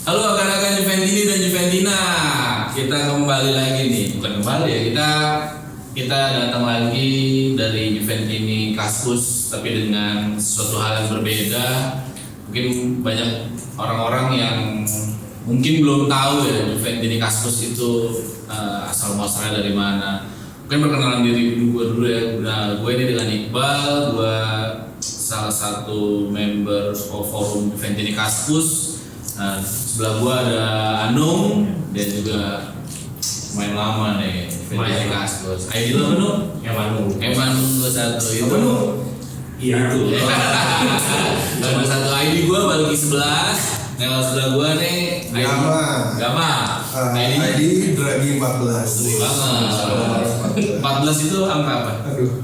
Halo akan-akan Juventini dan Juventina, kita kembali lagi nih, bukan kembali ya, kita datang lagi dari Juventini Kaskus, tapi dengan sesuatu hal yang berbeda. Mungkin banyak orang-orang yang mungkin belum tahu ya Juventini Kaskus itu asal muasalnya dari mana. Mungkin perkenalan diri gue dulu ya. Nah, gue ini dengan Iqbal, gue salah satu member forum Juventini Kaskus. Nah, sebelah gua ada Anung dan juga main lama nih Juventini Kaskus. ID lo Anung? Emanung 21 itu. Iya itu. Nomor 1 ID gua bagi 11. Nah, sebelah gua nih Gama. ID Dragi 14. 14 itu angka apa? Aduh.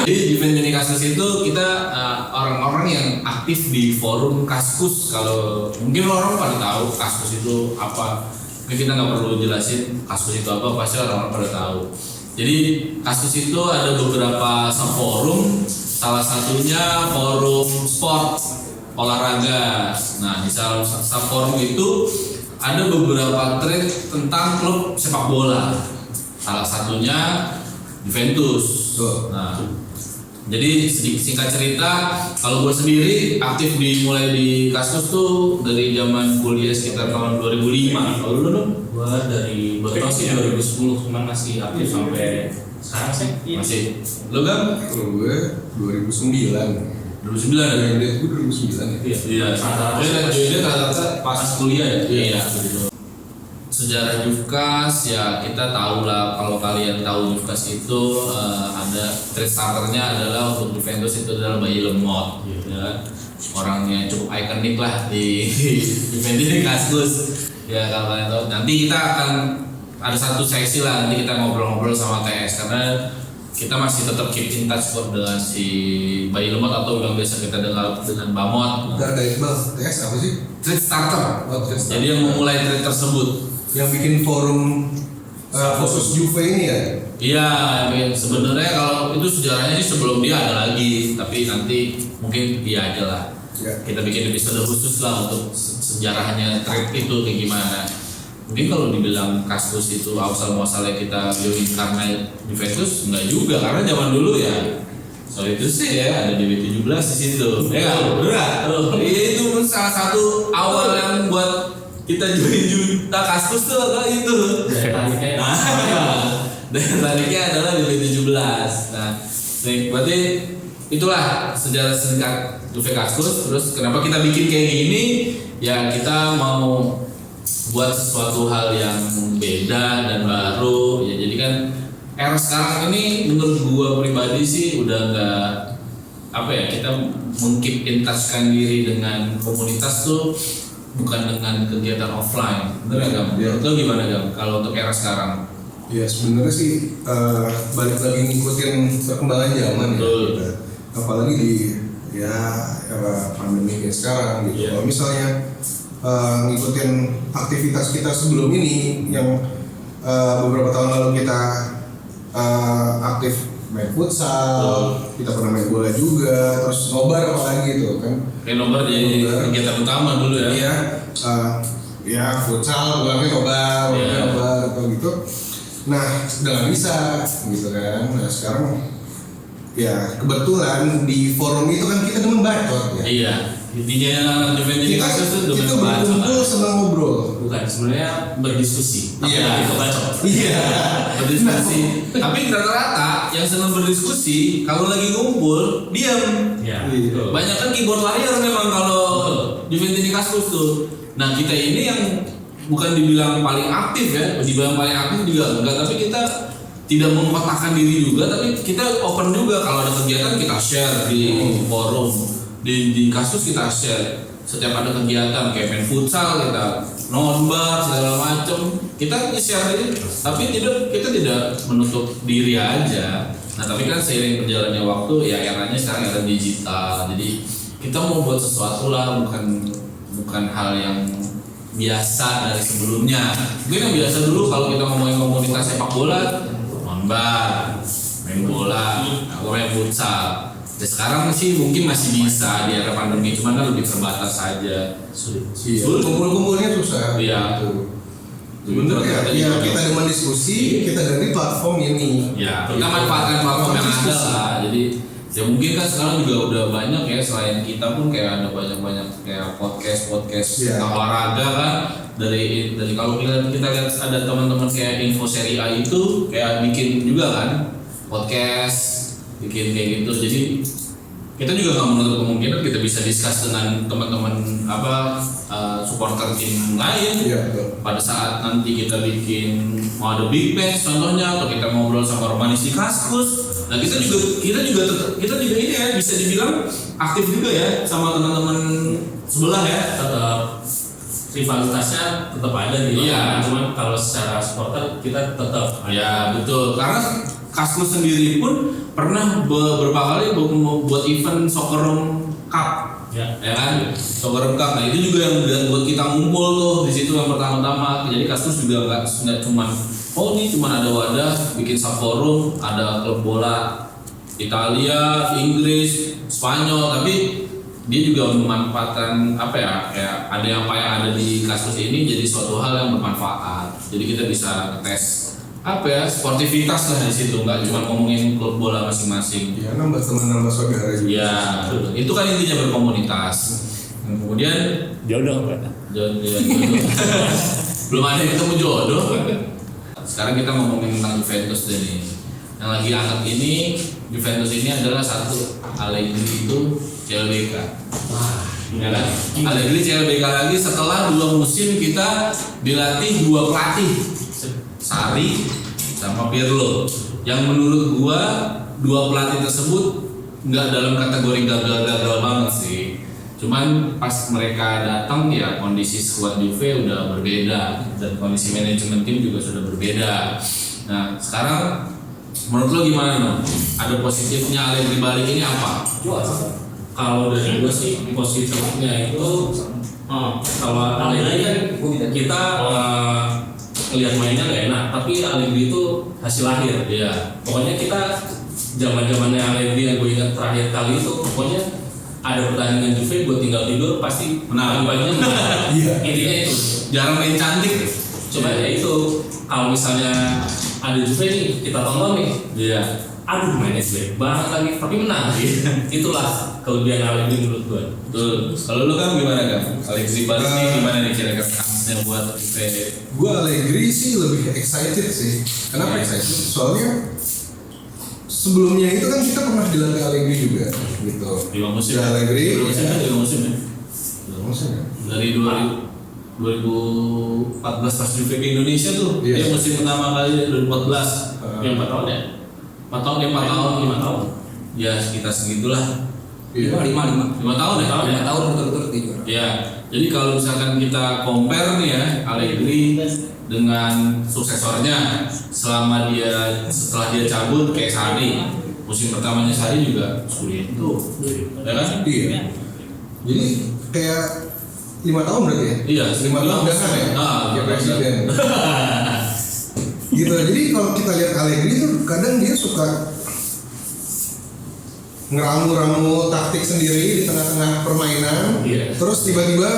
Jadi Juventini Kaskus itu kita orang-orang yang aktif di forum Kaskus. Kalau mungkin orang pada tahu Kaskus itu apa, mungkin kita nggak perlu jelasin Kaskus itu apa, pasti orang-orang pada tahu. Jadi Kaskus itu ada beberapa subforum, salah satunya forum sport olahraga. Nah, di salah subforum itu ada beberapa thread tentang klub sepak bola. Salah satunya Juventus. Nah, jadi singkat cerita, kalau gue sendiri aktif dimulai di Kaskus tuh dari zaman kuliah sekitar tahun 2005. Kalau lu dong? Gue dari Betos sih 2010, cuman masih aktif sampai sekarang sih. Masih. Lu kan? Kalau gue 2009. 2009 ya? Gue 2009 ya. Iya. Dia rata-rata pas kuliah ya? Iya. Sejarah Juvkas ya kita tahu lah, kalau kalian tahu Juvkas itu ada thread starternya adalah untuk Juventus itu adalah Bayi Lemot, ya. Orangnya cukup ikonik lah di Juventini Kaskus. Ya kalau kalian tahu, nanti kita akan ada satu seksi lah, nanti kita ngobrol-ngobrol sama TS karena kita masih tetap keep in touch kok dengan si Bayi Lemot atau yang biasa kita dengar dengan Bamot. Bentar dari Iqbal, TS apa sih? Thread starter. Thread starter. Jadi yang memulai thread tersebut. Yang bikin forum khusus Juve ini ya? Iya, sebenarnya kalau itu sejarahnya sih sebelum dia ada lagi, tapi nanti mungkin dia aja lah. Ya. Kita bikin episode khusus lah untuk sejarahnya thread itu kayak gimana. Mungkin kalau dibilang Kaskus itu asal muasalnya kita join karena Juventus, enggak juga, karena zaman dulu ya. Soal itu sih ya ada DB17 di situ. Ya benar. Itu salah satu awal yang buat kita join Kaskus tuh adalah itu. Daya tariknya adalah DB17. Nah, berarti itulah sejarah singkat Juve Kaskus. Terus kenapa kita bikin kayak gini? Ya kita mau buat sesuatu hal yang beda dan baru. Ya jadi kan era sekarang ini menurut gua pribadi sih udah nggak apa ya, kita meng-keep in touch-kan diri dengan komunitas tuh bukan dengan kegiatan offline. Bener ya Gam? Ya. Itu gimana Gam? Kalau untuk era sekarang? Ya sebenarnya sih balik lagi ngikutin perkembangan zaman. Betul. Ya. Apalagi di ya era pandemi kayak sekarang gitu. Yeah. Kalau misalnya ngikutin aktivitas kita sebelum ini yang beberapa tahun lalu kita aktif main futsal, kita pernah main bola juga, terus nobar apalagi gitu kan. Kayak nomor jadi kegiatan utama dulu ya? Iya, ya futsal, pulangnya nobar, Yeah. nobar atau gitu. Nah, udah nggak bisa gitu kan. Nah sekarang ya kebetulan di forum itu kan kita demen bacot ya. Iya. Intinya Juventini Kaskus itu kita berkumpul senang ngobrol. Bukan, sebenarnya berdiskusi. Iya. Itu bacot. Iya. Berdiskusi. Tapi rata-rata yang senang berdiskusi kalau lagi ngumpul diam. Iya. Iya. Banyak kan keyboard layar memang kalau Juventini Kaskus tuh. Nah kita ini yang bukan dibilang paling aktif ya, dibilang paling aktif juga enggak, tapi kita tidak mengkotakkan diri juga, tapi kita open juga kalau ada kegiatan kita share di forum, di Kaskus kita share. Setiap ada kegiatan kayak main futsal kita nonbar segala macam kita share ini, tapi kita tidak menutup diri aja. Nah tapi kan seiring berjalannya waktu ya eranya sekarang era digital, jadi kita mau buat sesuatu lah, bukan hal yang biasa dari sebelumnya. Mungkin yang biasa dulu kalau kita ngomongin komunitas sepak bola, nonbar, main bola, atau main futsal. Ya sekarang sih mungkin masih bisa di era pandemi, cuman kan lebih terbatas saja. Sulit. Iya. Kumpul-kumpulnya susah. Iya. Gitu. Sebenarnya ya kita dengan diskusi, kita dari platform ini. Ya, kita manfaatkan platform yang ada lah. Jadi ya mungkin kan sekarang juga udah banyak ya, selain kita pun kayak ada banyak kayak podcast Iya. tentang olahraga kan. Dari kalau kita lihat ada teman-teman kayak Info Serie A itu kayak bikin juga kan podcast, bikin kayak gitu. Jadi kita juga nggak menutup kemungkinan kita bisa discuss dengan teman-teman supporter tim lain. Iya, betul. Pada saat nanti kita bikin mau ada big match contohnya, atau kita ngobrol sama Romanis di Kaskus. Nah kita juga ini ya bisa dibilang aktif juga ya sama teman-teman sebelah ya. Tetap rivalitasnya tetap ada di Iya. cuman kalau secara supporter kita tetap Ya betul, karena Kaskus sendiri pun pernah beberapa kali buat event Soccer Room Cup. ya. Ya kan, Soccer Room Cup. Nah itu juga yang buat kita ngumpul tuh di situ yang pertama-tama. Jadi Kaskus juga nggak cuman ini cuman ada wadah bikin forum, ada klub bola Italia, Inggris, Spanyol, tapi dia juga memanfaatkan kayak ada yang ada di Kaskus ini jadi suatu hal yang bermanfaat. Jadi kita bisa tes sportivitas lah di situ, nggak cuma ngomongin klub bola masing-masing. Ya, nambah teman, nambah saudara juga. Ya, itu kan intinya berkomunitas. Dan kemudian jodoh kan. jodoh. Belum ada yang ketemu jodoh. Sekarang kita ngomongin tentang Juventus deh nih. Yang lagi hangat ini, Juventus ini adalah satu Allegri itu CLBK. Wah, Ya kan? Allegri CLBK lagi setelah 2 musim kita dilatih 2 pelatih, Sarri sama Pirlo. Yang menurut gua 2 pelatih tersebut nggak dalam kategori gagal-gagal banget sih. Cuman pas mereka datang ya kondisi skuad Juve udah berbeda dan kondisi manajemen tim juga sudah berbeda. Nah sekarang menurut lo gimana no? Ada positifnya Allegri balik ini apa? kalau dari gue sih positifnya itu kalau Allegri kan kita ngelihat mainnya gak enak, tapi Allegri itu hasil lahir. Iya. Pokoknya kita zaman-zamannya Allegri yang gue ingat terakhir kali itu pokoknya ada pertandingan Juve gue tinggal tidur pasti Menang. banyak. Iya. Intinya itu. Jarang main cantik. Coba ya itu kalau misalnya ada Juve nih kita tonton nih, Iya. aduh mainnya jelek banget lagi tapi menang. Itulah kelebihan Allegri menurut gue. Betul. Kalau lu kan gimana kan? Allegri balik nih gimana nih kira-kira kansnya buat Juve? Gue Allegri sih lebih excited sih. Kenapa excited? Soalnya sebelumnya itu kan kita pernah dilatih Allegri juga, gitu. 5 musim. Ya, Allegri. 5 musim ya. Maksudnya? Dari 2014 pas Juve ke Indonesia tuh, Iya. dia musim pertama kali 2014. Yang 4 tahun ya? 4 tahun, 5 tahun. 5 tahun. Ya sekitar segitulah. Iya. 5 tahun ya? 5 tahun berturut-turut dia juara. Ya, jadi kalau misalkan kita compare nih ya Allegri dengan suksesornya setelah dia cabut kayak Sarri, musim pertamanya Sarri juga sulit tuh, ya kan? Iya. Jadi kayak 5 tahun berarti ya? Iya, 5 tahun udah kan ya? Ya presiden. Gitu. Jadi kalau kita lihat Allegri tuh kadang dia suka ngeramu-ramu taktik sendiri di tengah-tengah permainan. Iya. Terus tiba-tiba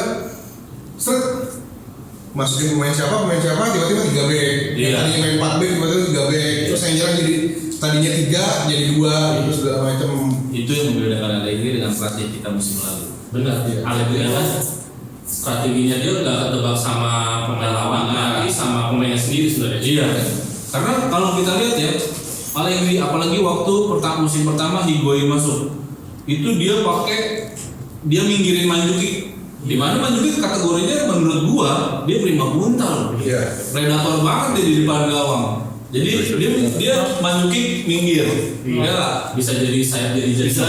seret masukin pemain siapa tiba-tiba 3 back. Yang Iya. tadinya main 4 back tiba-tiba 3 back. Terus yang nyerang jadi tadinya 3 jadi 2 gitu segala macam. Itu yang membedakan Allegri dengan pelatih kita musim lalu. Benar. Iya. Allegri kan strateginya dia udah ketebak sama pemain lawan, tapi sama pemainnya sendiri sebenarnya. Iya. Karena kalau kita lihat ya, Allegri apalagi waktu musim pertama Higuain masuk, itu dia minggirin Mandzukic. Di mana Mandzukic kategorinya menurut gua dia prima puntal. Iya. Predator banget dia di depan gawang. Jadi dia Mandzukic minggir. Iya. Ya lah. Bisa jadi sayap Bisa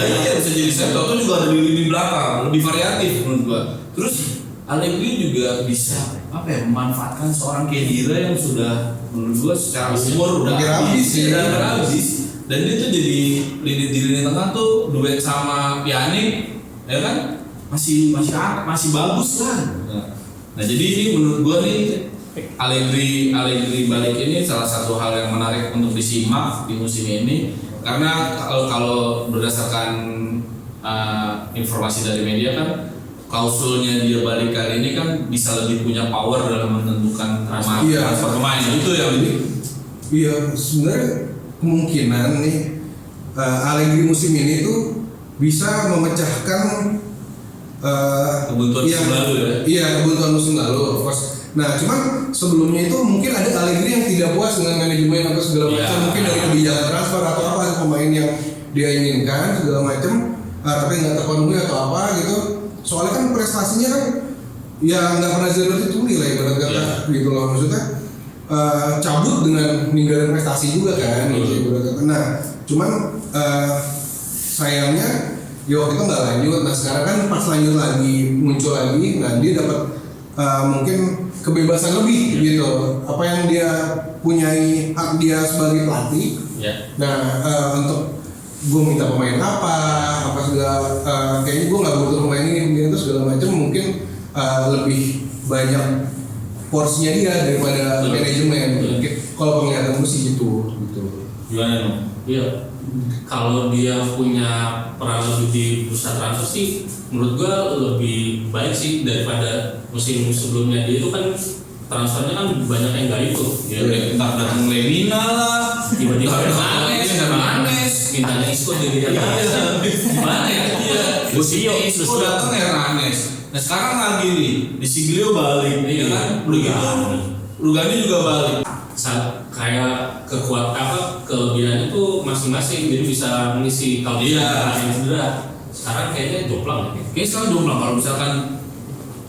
jadi saya Toto juga ada di lini belakang, lebih variatif menurut gua. Terus Allegri juga bisa memanfaatkan seorang Khedira yang sudah menurut gua secara umur udah Hampir habis ya. udah habis. Dan dia tuh jadi di lini tengah tuh duet sama Pjanic, ya kan? Masih bagus lah. Nah jadi ini menurut gua nih Allegri balik ini salah satu hal yang menarik untuk disimak di musim ini Karena kalau berdasarkan informasi dari media kan klausulnya dia balik kali ini kan bisa lebih punya power dalam menentukan transfer pemain itu yang iya sebenarnya kemungkinan nih Allegri musim ini tuh bisa memecahkan kebutuhan musim lalu ya. Iya, kebutuhan musim lalu of course. Nah, cuman sebelumnya itu mungkin ada Allegri yang tidak puas dengan manajemen atau segala macam, mungkin dari kebijakan transfer atau apa pemain yang dia inginkan segala macam, tapi nggak terpenuhi atau apa gitu. Soalnya kan prestasinya kan ya nggak pernah zero tituli lah ibarat kata gitu loh, maksudnya cabut dengan ninggalin prestasi juga kan gitu ibarat kata. Nah, cuman sayangnya ya waktu itu nggak lanjut. Nah sekarang kan pas lanjut lagi muncul lagi, nah dia dapat mungkin kebebasan lebih gitu. Apa yang dia punyai hak dia sebagai pelatih. Nah untuk gue minta pemain apa segala kayaknya gue nggak butuh pemain ini itu segala macam, mungkin lebih banyak porsinya dia daripada manajemen. Kalau penglihatan gue sih gitu. Gimana dong? Iya. Kalau dia punya peran lebih di bursa transfer sih, menurut gua lebih baik sih daripada musim sebelumnya. Dia itu kan transfernya kan banyak yang nggak itu. Ya entar datang Lemina lah, Tiba-tiba Hernandez, mintanya Isco jadi gimana ya? Iya. Isco datang Hernandez. Nah sekarang lagi nih, di Siglio balik, ya kan? Rugani juga balik. Kayak kelebihannya tuh masing-masing, jadi bisa mengisi kalau dia yang cedera. Sekarang kayaknya jomplang. Kayaknya sekarang jomplang kalau misalkan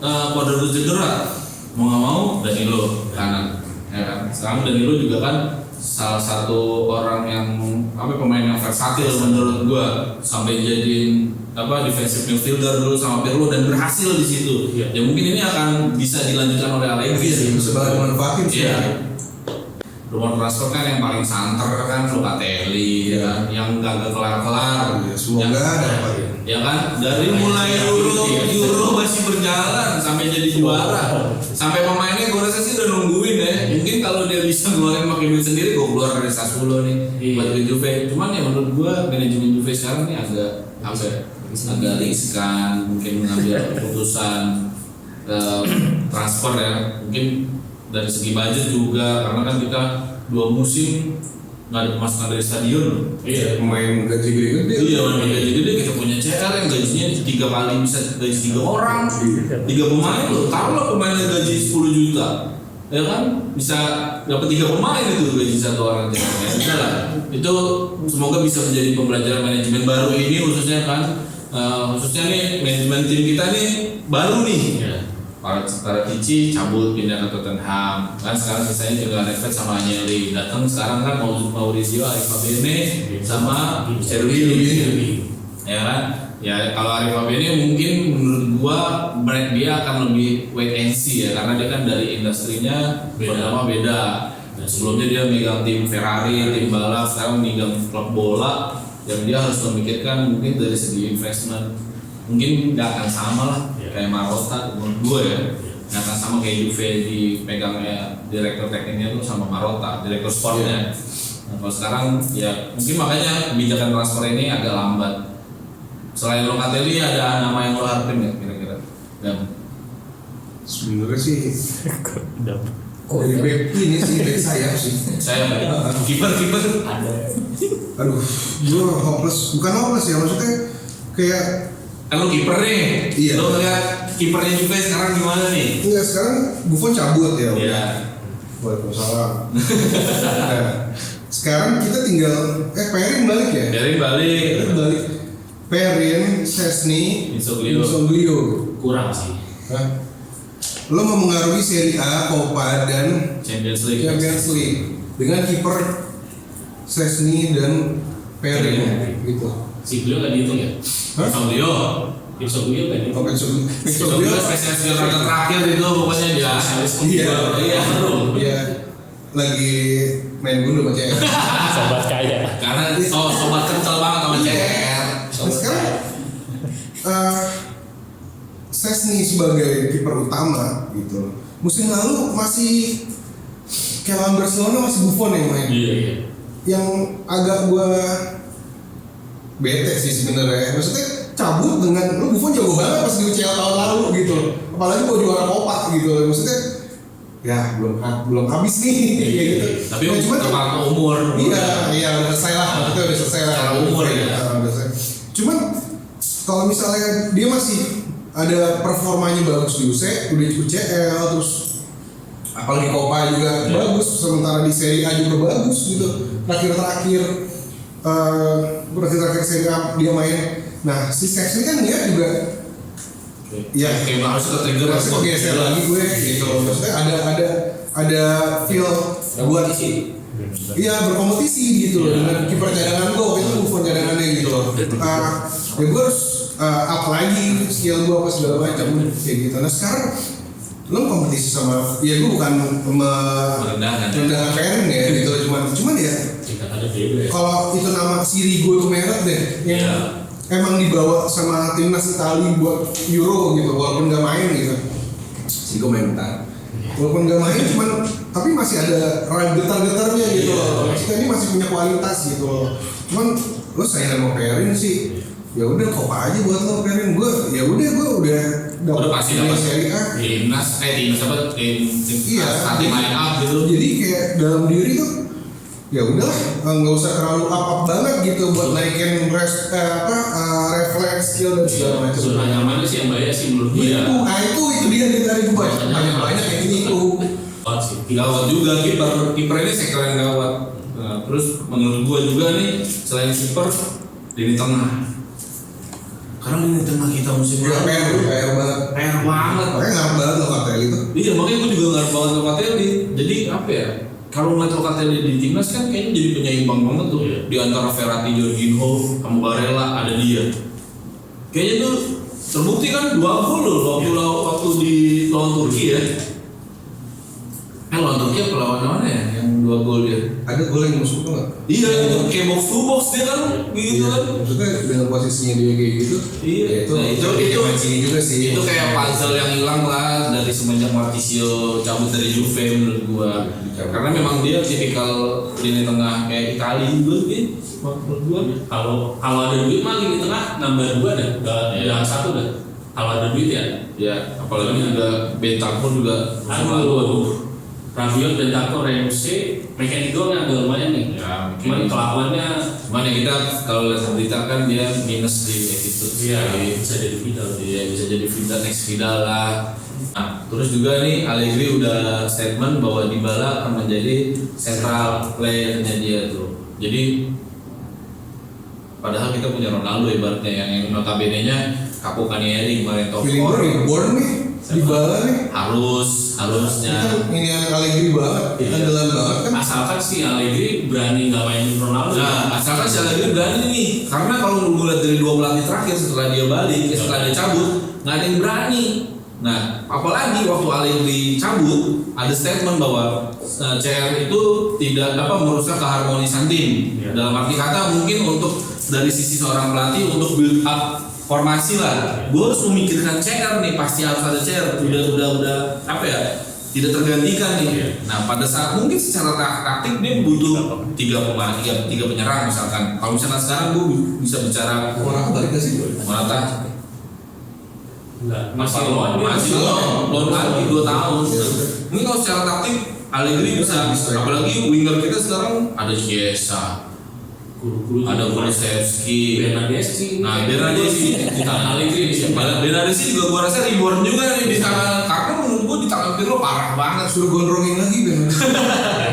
Cuadrado cedera, mau nggak mau Danilo kanan, ya kan? Sekarang Danilo juga kan salah satu orang yang pemain yang versatil menurut gua, sampai jadiin defensive midfielder dulu sama Pirlo dan berhasil di situ. Ya mungkin ini akan bisa dilanjutkan oleh Allegri sih. Sebagai manfaatin sih. Rumor transfer kan yang paling santer kan Locatelli ya, yang gagal kelar-kelar. Semoga dapat ya kan, dari mulai Euro masih berjalan sampai jadi juara, sampai pemainnya gue rasa sih udah nungguin ya. Mungkin kalau dia bisa ngeluarin pakai duit sendiri, gue keluar dari Sassuolo nih buat ke Juve. Cuman ya menurut gue manajemen Juve sekarang nih agak riskan, mungkin mengambil keputusan transfer ya, mungkin dari segi budget juga, karena kan kita 2 musim nggak ada pemasukan dari stadion. Pemain gaji gede. Iya, pemain gaji gede. Kita punya CR yang gajinya 3 kali bisa gaji 3 orang, 3 pemain loh. Taruhlah pemainnya gaji 10 juta, ya kan bisa dapat 3 pemain itu gaji 1 orang. Ya lah, itu semoga bisa menjadi pembelajaran manajemen baru ini, khususnya nih manajemen tim kita nih baru nih. Para Cici cabut pindah ke Tottenham kan, sekarang sisanya juga Nedved sama Agnelli datang. Sekarang kan Maurizio Arrivabene sama Cherubini ya kan. Ya kalau Arrivabene mungkin menurut gua dia akan lebih wait and see ya, karena dia kan dari industrinya pertama beda. Sebelumnya dia megang tim Ferrari, tim balap, sekarang megang klub bola, dan dia harus memikirkan mungkin dari segi investment mungkin nggak akan sama lah kayak Marotta menurut gue ya, nggak akan sama kayak Juve dipegangnya direktur tekniknya tuh sama Marotta, direktur sportnya. Nah, kalau sekarang ya mungkin makanya kebijakan transfer ini agak lambat. Selain Locatelli ada nama yang lo harapin nggak kira-kira? Sebenarnya sih dari back ini sih, back sayap sih. Saya kiper Ada. Aduh, gue hopeless, bukan hopeless ya, maksudnya kayak kan lo kiper nih, lo ngeliat kipernya Juve sekarang gimana nih? iya sekarang Buffon cabut ya. Iya. Waalaikumsalam. Nah, sekarang kita tinggal Perin balik ya. Perin balik. Perin, Szczesny, Insoglio. Kurang sih. Hah? Lo mau mengaruhi Serie A, Coppa dan Champions League dengan kiper Szczesny dan Perin gitu. Siglio nggak dihitung ya? Insoglio nggak dihitung. Insoglio spesialis rata terakhir itu pokoknya dia. Iya. Lagi main gundu sama CR. Sobat kaya. Karena sobat kental banget sama CR. Sekarang Szczesny sebagai kiper utama gitu. Musim lalu masih kayak lawan Barcelona masih Buffon yang main. Iya. Yang agak gua bete sih sebenarnya. Maksudnya cabut dengan lu Buffon jago banget pas di UCL tahun lalu gitu. Apalagi mau juara Copa gitu. Maksudnya ya belum habis nih kayak gitu. Tapi ya, cuman terpakai umur. Iya udah selesai lah. Maksudnya udah selesai lah. Secara umur ya. Udah selesai. Cuman kalau misalnya dia masih ada performanya bagus di UCL terus apalagi Copa juga bagus, sementara di Serie A juga bagus gitu. Terakhir Serie A dia main. Nah si Szczęsny kan dia juga ya Kayak harus ke trigger harus geser lagi gue gitu. Maksudnya ada feel buat iya berkompetisi gitu dengan kiper cadangan gue itu Buffon cadangannya gitu. Ya gue harus up lagi skill gue apa segala macam kayak gitu. Nah sekarang lo kompetisi sama ya gue bukan merendahkan Perin ya gitu cuman ya kalau itu nama Sirigo itu merek deh yang emang dibawa sama timnas Italia buat Euro gitu walaupun nggak main gitu Sirigo main bentar walaupun nggak main cuman tapi masih ada getar-getarnya gitu loh. Maksudnya ini masih punya kualitas gitu loh. Cuman lo sayang sama Perin sih ya udah Copa aja buat lo Perin. Gue udah pasti dapat Serie A timnas apa tim nanti main up gitu. Jadi kayak dalam diri tuh ya udahlah nggak usah terlalu up banget gitu buat naikin refleks skill dan segala macam. Zona nyamannya sih yang bahaya sih menurut gue ya. Itu dia dari gue banyak yang ini itu. Gawat juga kiper ini sektor yang gawat. Nah, terus menurut gue juga nih selain kiper lini tengah. Karena lini tengah kita musim lalu PR banget. Makanya ngarep banget Locatelli itu. Iya makanya gue juga ngarep banget Locatelli. Jadi apa ya? Kalau ngeliat Locatelli di timnas kan kayaknya jadi penyeimbang banget tuh di antara Verratti, Jorginho, sama Barella ada dia. Kayaknya tuh terbukti kan 2 gol loh waktu di lawan Turki ya. Lawan Turki apa lawan mana ya yang 2 gol dia? Ada gol yang masuk nggak? Iya itu kayak box to box dia kan gitu kan. Maksudnya dengan posisinya dia kayak gitu. Iya. Itu mancing juga sih. Itu kayak puzzle yang hilang lah dari semenjak Marchisio cabut dari Juve menurut gua. Karena memang dia tipikal lini tengah kayak Italia juga gitu. Menurut gua. Kalau ada duit mah lini tengah nambah 2 dah, enggak 1 dah. Kalau ada duit ya. Ya, apalagi juga Bentancur juga Aduh. Rabiot, Bentancur, Ramsey, Mechanico kan agak lumayan nih. Ya, cuman kelakuannya cuman ya kita kalau lihat berita kan dia minus di attitude. Iya, bisa jadi Vidal. Iya, bisa jadi Vidal, next Vidal lah. Nah, terus juga nih Allegri udah statement bahwa Dybala akan menjadi central player-nya dia tuh. Jadi padahal kita punya Ronaldo ibaratnya yang notabene-nya Capo Ranieri kemarin top scorer. Reborn nih, Dybala nih. Harusnya. Ini yang Allegri banget, andalan banget kan. Asalkan si Allegri berani nggak mainin Ronaldo. Nah, asalkan si Allegri berani nih. Karena kalau gue lihat dari 2 pelatih terakhir setelah dia balik, setelah dia cabut, nggak ada yang berani. Nah, apalagi waktu Allegri cabut, ada statement bahwa CR itu tidak merusak keharmonisan tim. Dalam arti kata mungkin untuk dari sisi seorang pelatih untuk build up formasi lah, gue harus memikirkan CR nih, pasti harus ada CR. Udah apa ya? Tidak tergantikan nih. Nah pada saat mungkin secara taktik dia butuh 3 penyerang misalkan. Kalau misalkan sekarang gue bisa bicara Morata balik gak sih? Morata Masih loan lagi 2 tahun. Mungkin kalau secara taktik Allegri bisa, apalagi winger kita sekarang ada Chiesa. Ada Kulusevski, Bernardeschi. Nah Bernardeschi di tangan Allegri Bernardeschi juga gua rasa reborn juga nih di tangan, karena menurut gua di tangan Pirlo parah banget. Suruh gondrongin lagi Bernardeschi.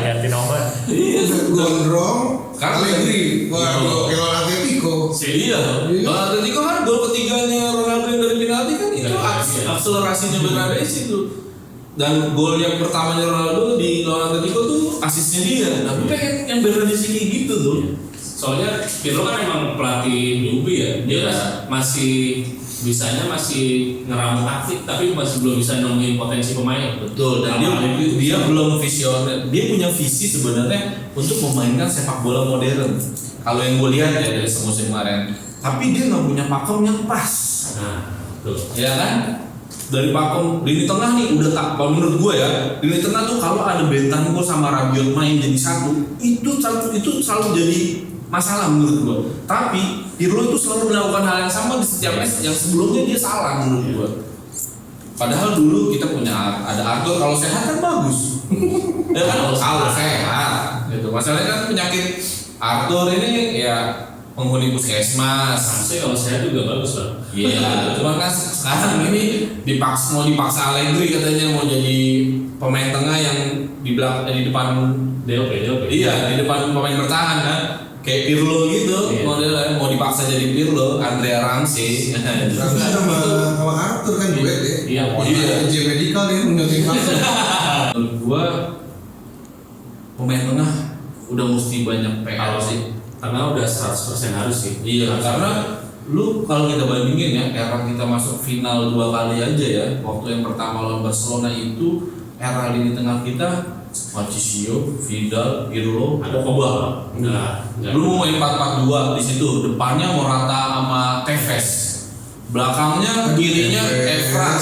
Ganti nomor. Iya, Gondrong. Karena Allegri. Wah, kalau Atletico. Iya. Kalau Atletico kan gol ketiganya Ronaldo yang dari penalti kan itu akselerasinya Bernardeschi itu. Dan gol yang pertamanya Ronaldo di lawan Atletico tuh asisnya dia. Nah, gue pengen yang Bernardeschi kayak gitu tuh. Soalnya Pirlo kan emang pelatih newbie ya, dia masih masih ngeramu taktik, tapi masih belum bisa nemuin potensi pemain. Betul, dan dia belum visioner. Dia punya visi sebenarnya untuk memainkan sepak bola modern. Kalau yang gue lihat ya dari semusim kemarin, tapi dia nggak punya pakem yang pas. Nah, betul. Ya kan? Dari pakem lini tengah nih udah tak. Kalau menurut gue ya, lini tengah tuh kalau ada Bentancur sama Rabiot main jadi satu, itu selalu jadi masalah menurut gua. Tapi Pirlo itu selalu melakukan hal yang sama di setiap match yang sebelumnya dia salah menurut gua. Padahal dulu kita punya ada Arthur, kalau sehat kan bagus. Ya kan kalau sehat gitu. Masalahnya kan penyakit Arthur ini ya penghuni puskesmas. Sampai kalau sehat juga bagus lah. Iya, cuma kan sekarang ini mau dipaksa Allegri katanya mau jadi pemain tengah yang di depan DOP. iya, di depan pemain bertahan kan. Kayak Pirlo gitu, Iya. modelnya mau dipaksa jadi Pirlo, Andrea Ramsey. Ramsey sama Arthur kan duet ya. Iya, iya. Uji medical ya menyotin vaksin. Menurut gua pemain tengah udah mesti banyak PR sih. Karena udah 100% harus sih. Iya, karena lu kalau kita bandingin ya, era kita masuk final 2 kali aja ya. Waktu yang pertama lawan Barcelona itu era lini tengah kita Marchisio, Vidal, Pirlo, Ada Pogba. Enggak. lu mau main 4-4-2 di situ, depannya Morata sama Tevez, belakangnya kirinya Evra,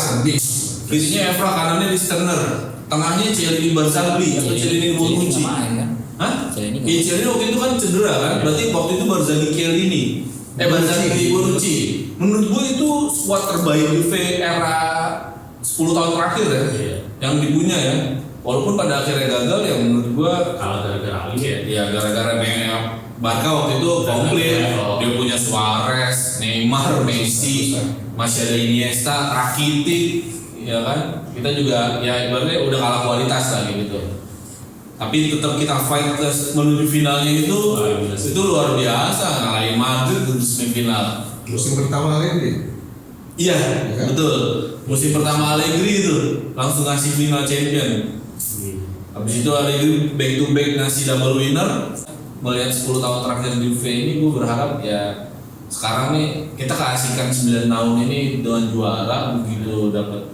kirinya Evra, kanannya Di Sterner, tengahnya Chiellini Barzagli atau Chiellini Bonucci. Hah? Iya, Chiellini waktu itu kan cedera kan, berarti waktu itu Barzagli Chiellini, Barzagli Bonucci. Menurut gue itu squad terbaik Juve era 10 tahun terakhir ya, Iya. yang dipunya ya. Walaupun pada akhirnya gagal ya menurut gua Kalah gara-gara Ali ya. ya gara-gara Barca waktu itu komplit. Oh. Dia punya Suarez, Neymar, Messi, masih ada Iniesta, Rakitic, ya kan? Kita juga ya ibaratnya udah kalah kualitas lah gitu. Tapi tetap kita fight menuju finalnya itu luar biasa, ngalahin Madrid di semifinal. Musim pertama Allegri. Iya, Ya kan? betul. Musim pertama Allegri itu langsung ngasih final champion. Habis itu Allegri back to back ngasih double winner. Melihat 10 tahun terakhir Juve ini, gue berharap ya sekarang nih kita keasikan 9 tahun ini dengan juara, begitu nggak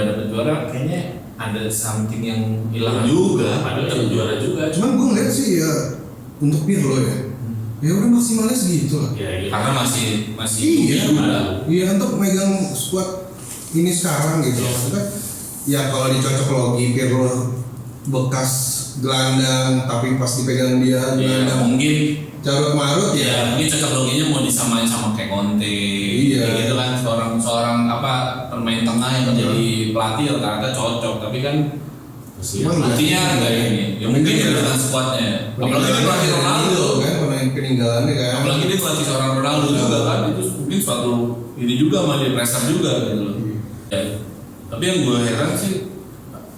dapet juara kayaknya ada something yang hilang juga. Padahal dapat juara juga. Cuman gue ngeliat sih ya untuk Pirlo ya udah maksimalnya segitu lah. Ya, iya. Karena masih Iya, juga. iya untuk megang squad ini sekarang gitu. Maksudnya ya kalau dicocok logi Pirlo bekas gelandang tapi pas dipegang dia Iya, gelandang mungkin carut marut ya ya. mungkin cocok loginya mau disamain sama kayak Conte. Iya. Kayak gitu kan seorang pemain tengah yang menjadi pelatih rata-rata cocok, tapi kan Cuman artinya enggak ini. Ya mungkin ya dengan skuadnya. Apalagi dia pelatih Ronaldo. kan pemain peninggalannya kan. Apalagi dia pelatih seorang Ronaldo juga kan, itu mungkin suatu ini juga malah pressure juga gitu loh. Ya. Tapi yang gue heran sih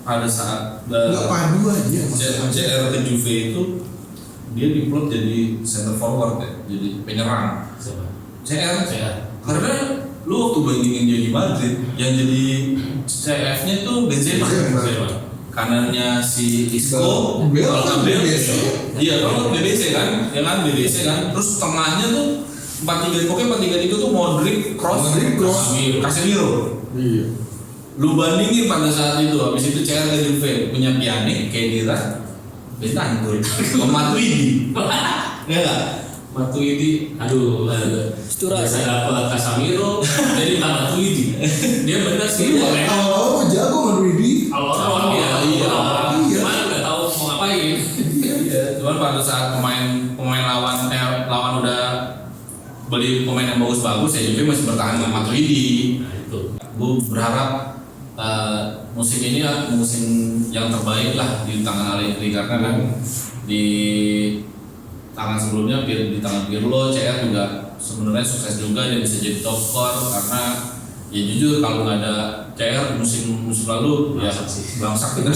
pada saat Nggak padu aja. CR ke Juve itu dia diplot jadi center forward ya, jadi penyerang. Siapa? CR. CR. Karena lu waktu bandingin dia di Madrid, yang jadi CF-nya tuh Benzema. Benzema. Kanannya si Isco, Bel kalau kan kan Bel, BBC. iya kalau BBC kan, ya kan BBC kan. Terus tengahnya tuh 4-3, pokoknya 4-3 itu tuh Modric, Kroos, Casemiro. Iya. Lu bandingin pada saat itu, habis itu CR ke Juve punya Pjanic, Khedira, Bentancur, Matuidi, ya nggak? Matuidi, aduh, biasa dapat Casemiro, jadi nggak Matuidi. Dia benar sih. Awal-awal jago Madrid. Awal-awal Iya. cuman nggak tahu mau ngapain. Iya, cuman pada saat pemain lawan udah beli pemain yang bagus-bagus ya Juve masih bertahan dengan Matuidi. Nah itu. Gue berharap musim ini musim yang terbaik lah di tangan Allegri, karena kan di tangan sebelumnya di tangan Pirlo, CR juga sebenarnya sukses juga, dia bisa jadi top skor karena ya jujur kalau nggak ada CR musim lalu ya bangsak kita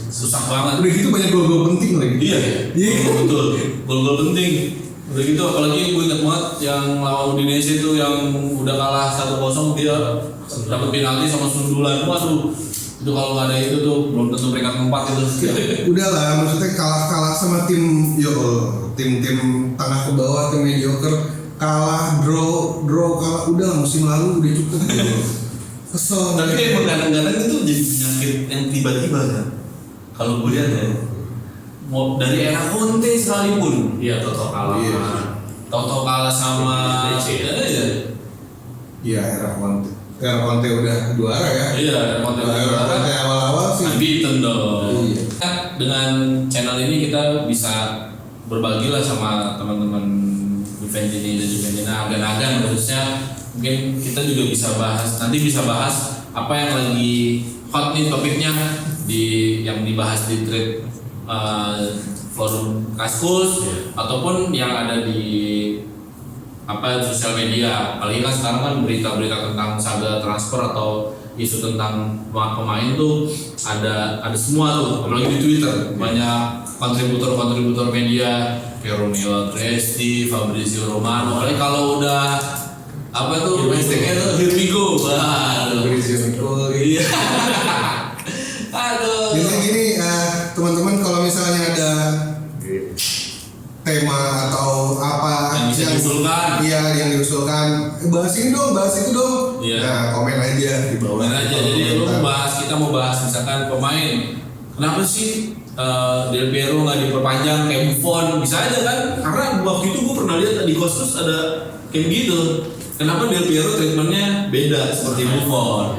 susah banget. Udah gitu banyak gol-gol penting lagi. Iya, Iya. betul. Gol-gol penting. Udah gitu apalagi gue ingat banget yang lawan Indonesia itu yang udah kalah 1-0 dia dapat penalti sama sundulan. Waduh. Itu kalau nggak ada itu tuh belum tentu peringkat 4 itu. Udah lah, maksudnya kalah sama tim tim tengah ke bawah, tim mediocre, kalah draw kalah, udah musim lalu udah cukup gitu. Kesel. Tapi emang kadang-kadang itu jadi penyakit yang tiba-tiba kan. Kalau gue lihat ya, mau dari era Conte sekalipun, Iya, Toto kalah. Iya. Toto kalah sama Iya, era Conte udah juara ya. Iya, Conte Era Conte awal-awal sih. unbeaten dong. Iya. Dengan channel ini kita bisa berbagilah sama teman-teman Juventini dan Juventina, agan-agan khususnya. Mungkin kita juga bisa bahas apa yang lagi hot nih topiknya yang dibahas di thread forum Kaskus ataupun yang ada di sosial media. Apalagi kan sekarang kan berita-berita tentang saga transfer atau isu tentang pemain tuh ada semua tuh, apalagi di Twitter banyak kontributor media kayak Romeo Cresti, Fabrizio Romano. Apalagi kalau udah hashtagnya tuh here we go, iya. Aduh. Jadi gini teman-teman, kalau misalnya ada tema atau apa yang bisa diusulkan, yang diusulkan, bahas ini dong, bahas itu dong. Iya. Nah, komen aja di bawah. Komen aja. Jadi kita mau bahas misalkan pemain. Kenapa sih Del Piero nggak diperpanjang kayak Buffon? Bisa aja kan? Karena waktu itu gue pernah lihat di Kostus ada kayak gitu. Kenapa Del Piero treatmentnya beda seperti Buffon?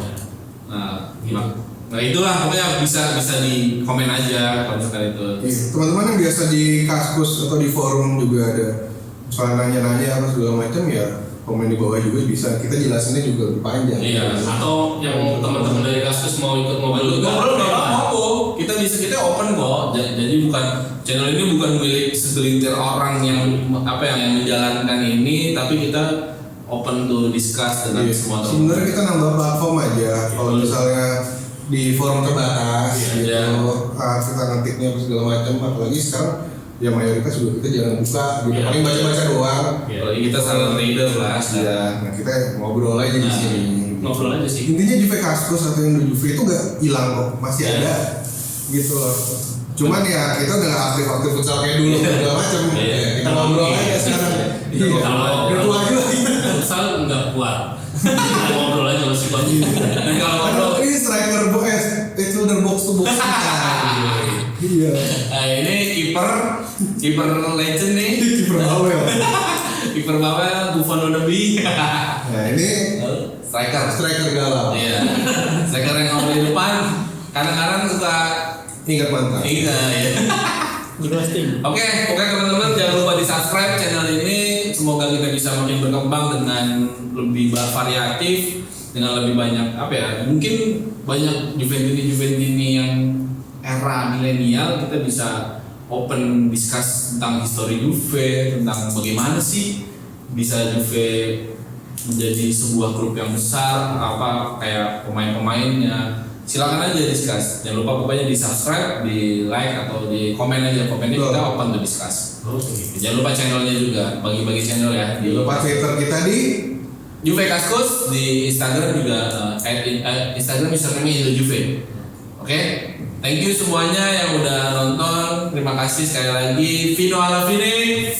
Nah itulah pokoknya bisa di komen aja kalau misalkan itu. Teman-teman yang biasa di Kaskus atau di forum juga ada soal nanya-nanya apa segala macam, ya komen di bawah juga bisa. Kita jelasinnya juga lebih panjang. Iya. Atau yang teman-teman dari Kaskus mau ikut ngobrol nggak apa-apa. Kita open kok. Jadi channel ini bukan milik segelintir orang yang menjalankan ini, tapi kita open to discuss dengan semua teman. Sebenarnya kita nambah platform aja. Kalau misalnya di forum terbatas, kita ngetiknya segala macam, apalagi sekarang ya mayoritas juga kita jarang buka, gitu. Paling baca-baca doang. Apalagi kita salah trader lah. Nah kita ngobrol aja di sini. Ngobrol aja sih. Intinya Juve Kaskus atau Indo Juve itu nggak hilang kok, masih ada, gitu loh. Cuman ya kita udah nggak aktif futsal kayak dulu segala macam. Kita ngobrol aja sekarang. Kalau tua juga. futsal nggak kuat. Ngobrol aja masih kuat. Kalau ngobrol ini striker box, itu udah box to box. Iya. Nah ini kiper legend nih. Kiper bawel. Kiper bawel Buffon wannabe. Nah ini striker galau. Iya. Striker yang ngomong di depan. Kadang-kadang suka Ingat mantan. Iya. Oke, teman-teman jangan lupa di subscribe channel ini. Semoga kita bisa makin berkembang dengan lebih variatif, dengan lebih banyak mungkin banyak Juventini yang era milenial. Kita bisa open discuss tentang histori Juve, tentang bagaimana sih bisa Juve menjadi sebuah klub yang besar, kayak pemain-pemainnya. Silakan aja discuss. Jangan lupa pokoknya di subscribe, di like atau di komen aja. Komennya kita open to discuss. Jangan lupa channelnya juga, bagi-bagi channel ya. Jangan lupa Twitter kita di Juve Kaskus, di Instagram juga Instagram username Indo Juve. Oke, thank you semuanya yang udah nonton. Terima kasih sekali lagi. Fino alla fine.